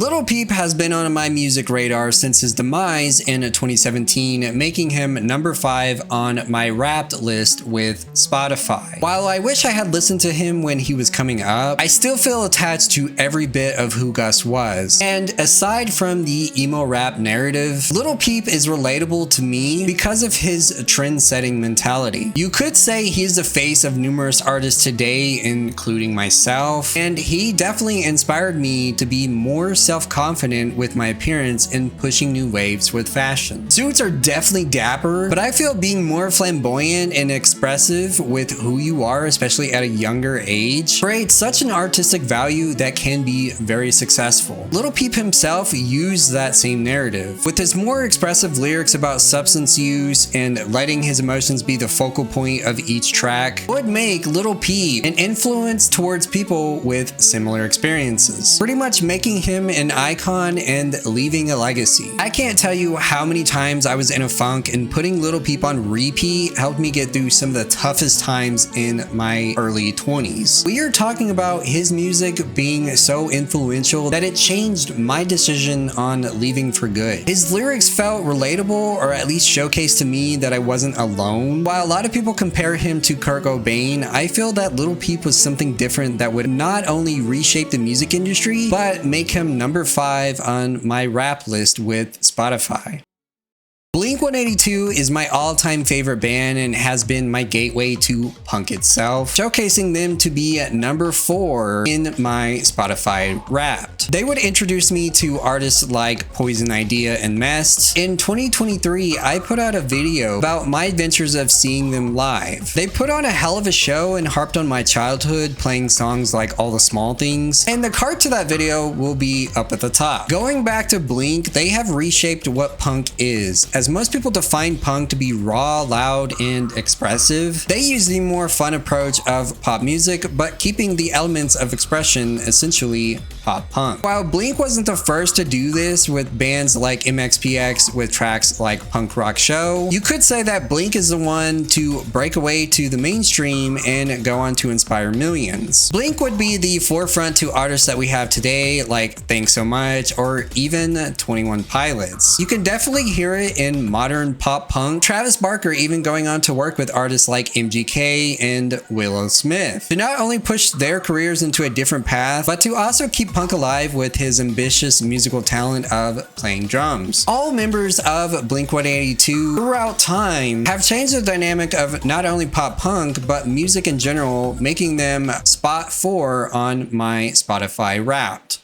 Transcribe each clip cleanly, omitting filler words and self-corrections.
Lil Peep has been on my music radar since his demise in 2017, making him number 5 on my Wrapped list with Spotify. While I wish I had listened to him when he was coming up, I still feel attached to every bit of who Gus was. And aside from the emo rap narrative, Lil Peep is relatable to me because of his trend-setting mentality. You could say he's the face of numerous artists today, including myself, and he definitely inspired me to be more self-confident with my appearance and pushing new waves with fashion. Suits are definitely dapper, but I feel being more flamboyant and expressive with who you are, especially at a younger age, creates such an artistic value that can be very successful. Lil Peep himself used that same narrative. With his more expressive lyrics about substance use and letting his emotions be the focal point of each track, would make Lil Peep an influence towards people with similar experiences, pretty much making him an icon and leaving a legacy. I can't tell you how many times I was in a funk, and putting Lil Peep on repeat helped me get through some of the toughest times in my early 20s. We are talking about his music being so influential that it changed my decision on leaving for good. His lyrics felt relatable, or at least showcased to me that I wasn't alone. While a lot of people compare him to Kurt Cobain, I feel that Lil Peep was something different that would not only reshape the music industry, but make him number 5 on my rap list with Spotify. Blink-182 is my all-time favorite band and has been my gateway to punk itself, showcasing them to be at number 4 in my Spotify Wrapped. They would introduce me to artists like Poison Idea and Mest. In 2023, I put out a video about my adventures of seeing them live. They put on a hell of a show and harped on my childhood, playing songs like All the Small Things, and the card to that video will be up at the top. Going back to Blink, they have reshaped what punk is. As most people define punk to be raw, loud, and expressive, they use the more fun approach of pop music, but keeping the elements of expression essentially pop punk. While Blink wasn't the first to do this with bands like MXPX with tracks like Punk Rock Show, you could say that Blink is the one to break away to the mainstream and go on to inspire millions. Blink would be the forefront to artists that we have today, like Thanks So Much or even 21 Pilots. You can definitely hear it in modern pop punk, Travis Barker even going on to work with artists like MGK and Willow Smith, to not only push their careers into a different path, but to also keep punk alive with his ambitious musical talent of playing drums. All members of Blink-182 throughout time have changed the dynamic of not only pop punk, but music in general, making them spot 4 on my Spotify Wrapped.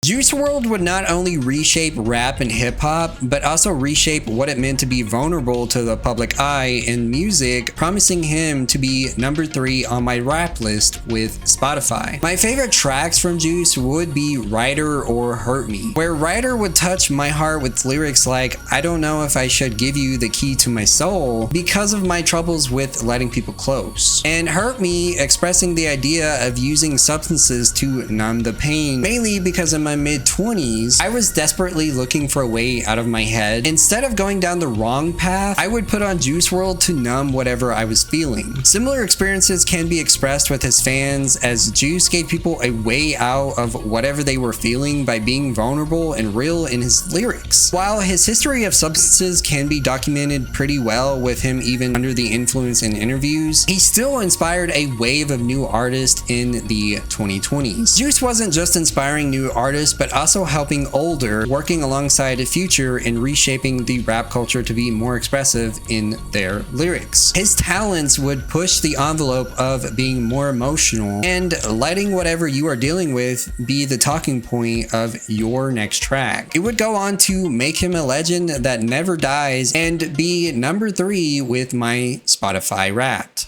Juice Wrld would not only reshape rap and hip-hop, but also reshape what it meant to be vulnerable to the public eye in music, promising him to be number 3 on my rap list with Spotify. My favorite tracks from Juice would be Writer or Hurt Me, where Writer would touch my heart with lyrics like, I don't know if I should give you the key to my soul because of my troubles with letting people close, and Hurt Me expressing the idea of using substances to numb the pain, mainly because in my mid-20s, I was desperately looking for a way out of my head. Instead of going down the wrong path, I would put on Juice Wrld to numb whatever I was feeling. Similar experiences can be expressed with his fans, as Juice gave people a way out of whatever they were feeling by being vulnerable and real in his lyrics. While his history of substances can be documented pretty well, with him even under the influence in interviews, he still inspired a wave of new artists in the 2020s. Juice wasn't just inspiring new artists, but also helping older, working alongside Future in reshaping the rap culture to be more expressive in their lyrics. His talents would push the envelope of being more emotional and letting whatever you are dealing with be the talking point of your next track. It would go on to make him a legend that never dies and be number 3 with my Spotify Wrapped.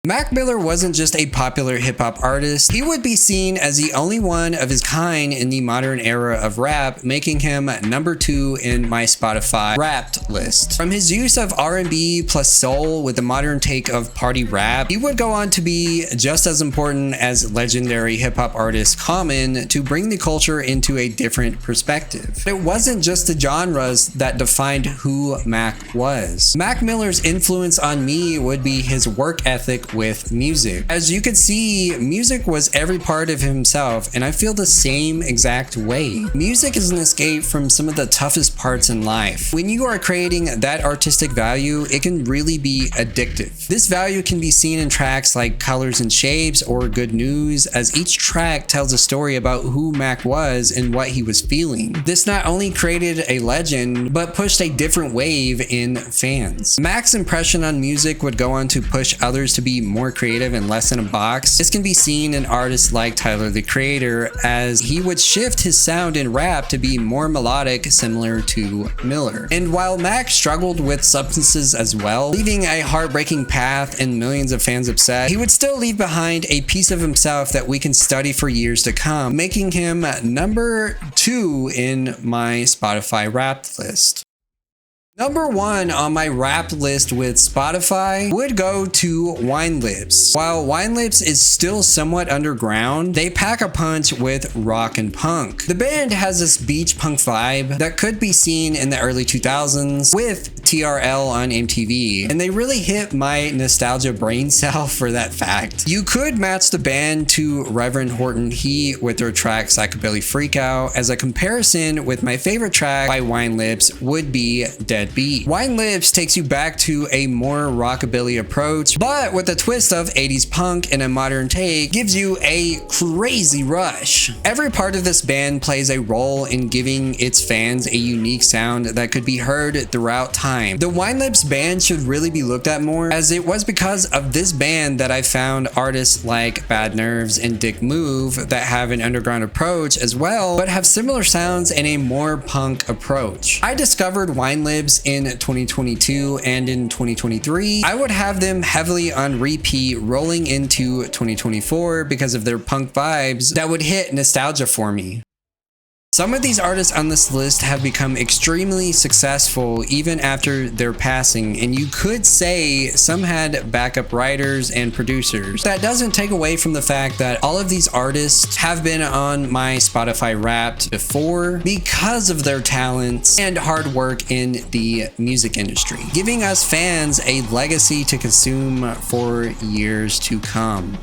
Mac Miller wasn't just a popular hip-hop artist, he would be seen as the only one of his kind in the modern era of rap, making him number 2 in my Spotify Wrapped list. From his use of R&B plus soul with a modern take of party rap, he would go on to be just as important as legendary hip-hop artist Common to bring the culture into a different perspective. But it wasn't just the genres that defined who Mac was. Mac Miller's influence on me would be his work ethic with music. As you can see, music was every part of himself, and I feel the same exact way. Music is an escape from some of the toughest parts in life. When you are creating that artistic value, it can really be addictive. This value can be seen in tracks like Colors and Shapes or Good News, as each track tells a story about who Mac was and what he was feeling. This not only created a legend, but pushed a different wave in fans. Mac's impression on music would go on to push others to be more creative and less in a box. This can be seen in artists like Tyler the Creator, as he would shift his sound in rap to be more melodic, similar to Miller. And while Mac struggled with substances as well, leaving a heartbreaking path and millions of fans upset, he would still leave behind a piece of himself that we can study for years to come, making him number 2 in my Spotify Wrapped list. Number 1 on my Wrapped list with Spotify would go to Wine Lips. While Wine Lips is still somewhat underground, they pack a punch with rock and punk. The band has this beach punk vibe that could be seen in the early 2000s with TRL on MTV, and they really hit my nostalgia brain cell for that fact. You could match the band to Reverend Horton Heat with their track Psychobilly Freakout, as a comparison with my favorite track by Wine Lips would be Dead Beat. Wine Lips takes you back to a more rockabilly approach, but with a twist of 80s punk and a modern take, gives you a crazy rush. Every part of this band plays a role in giving its fans a unique sound that could be heard throughout time. The Wine Lips band should really be looked at more, as it was because of this band that I found artists like Bad Nerves and Dick Move that have an underground approach as well, but have similar sounds and a more punk approach. I discovered Wine Lips in 2022, and in 2023, I would have them heavily on repeat rolling into 2024 because of their punk vibes that would hit nostalgia for me. Some of these artists on this list have become extremely successful even after their passing, and you could say some had backup writers and producers. That doesn't take away from the fact that all of these artists have been on my Spotify Wrapped before because of their talents and hard work in the music industry, giving us fans a legacy to consume for years to come.